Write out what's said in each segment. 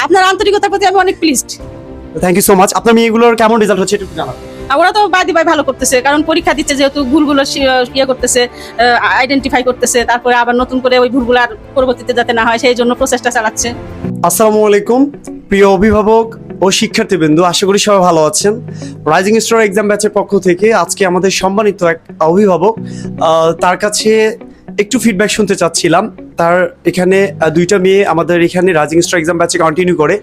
আপনার আন্তরিকতার প্রতি আমি অনেক pleased. Thank you so much. আপনার মেয়েগুলোর কেমন রেজাল্ট হচ্ছে একটু জানাবেন। ওরা তো বাদি ভাই ভালো করতেছে, কারণ পরীক্ষা দিচ্ছে যেহেতু ভুলগুলো ইয়ে করতেছে, আইডেন্টিফাই করতেছে, তারপরে আবার নতুন করে ওই ভুলগুলো আর পরবর্তীতে যাতে না হয় সেই জন্য প্রচেষ্টা চালাচ্ছে। আসসালামু আলাইকুম প্রিয় অভিভাবক ও শিক্ষার্থীবৃন্দু, আশা করি সবাই ভালো আছেন। রাইজিং স্টার এক্সাম ব্যাচের পক্ষ থেকে আজকে আমাদের সম্মানিত এক অভিভাবক, তার কাছে একটু ফিডব্যাক শুনতে চাচ্ছিলাম। তার এখানে দুইটা মেয়ে আমাদের এখানে রাইজিং স্টার এক্সাম ব্যাচে কন্টিনিউ করে,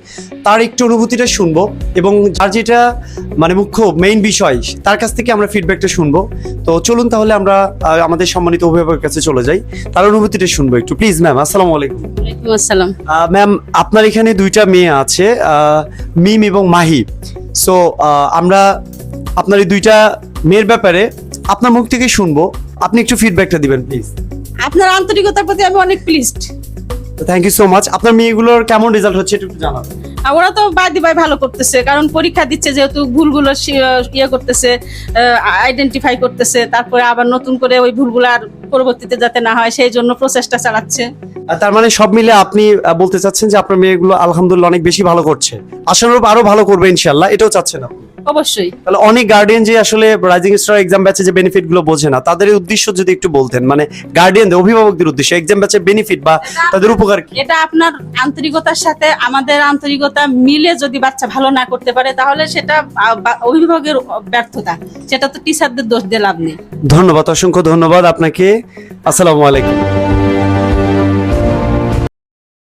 তার একটু অনুভূতিটা শুনবো এবং যার যেটা মানে মুখ্য মেইন বিষয় তার কাছ থেকে আমরা ফিডব্যাকটা শুনবো। তো চলুন তাহলে আমরা আমাদের সম্মানিত অভিভাবকের কাছে চলে যাই, তার অনুভূতিটা শুনবো একটু। Please ma'am. আসসালামু আলাইকুম। ওয়ালাইকুম আসসালাম। ম্যাম, আপনার এখানে দুইটা মেয়ে আছে, মিম এবং মাহি। সো আমরা আপনার এই দুইটা মেয়ের ব্যাপারে আপনার মুখ থেকে শুনবো, আপনি একটু ফিডব্যাকটা দিবেন প্লিজ। আপনার আন্তরিকতার প্রতি আমি অনেক pleased. Thank you so much. আপনার মেয়েগুলোর কেমন রেজাল্ট হচ্ছে একটু জানাবেন। ওরা তো বাদি ভাই ভালো করতেছে, কারণ পরীক্ষা দিচ্ছে যেহেতু ভুলগুলো ইয়ে করতেছে, আইডেন্টিফাই করতেছে, তারপরে আবার নতুন করে ওই ভুলগুলো আর পরবর্তীতে যাতে না হয় সেই জন্য প্রচেষ্টা চালাচ্ছে। তার মানে সব মিলে আপনি বলতে চাচ্ছেন যে আপনার মেয়েগুলো আলহামদুলিল্লাহ অনেক বেশি ভালো করছে, আশানুরূপ আরো ভালো করবে ইনশাআল্লাহ, এটাও চাচ্ছেন আপনি? অবশ্যই। তাহলে অনেক গার্ডিয়ান যে আসলে রাইজিং স্টার এক্সাম ব্যাচে যে বেনিফিট গুলো বোঝে না, তাদের উদ্দেশ্য যদি একটু বলতেন, মানে গার্ডিয়ানদের অভিভাবকদের উদ্দেশ্য এক্সাম ব্যাচের বেনিফিট বা তাদের উপকার কি? এটা আপনার আন্তরিকতার সাথে আমাদের আন্তরিকতা মিলে যদি বাচ্চা ভালো না করতে পারে তাহলে সেটা অভিভাবকের ব্যর্থতা, সেটা তো টিচারদের দোষ দিয়ে লাভ নেই। ধন্যবাদ, অসংখ্য ধন্যবাদ আপনাকে। আসসালামু আলাইকুম।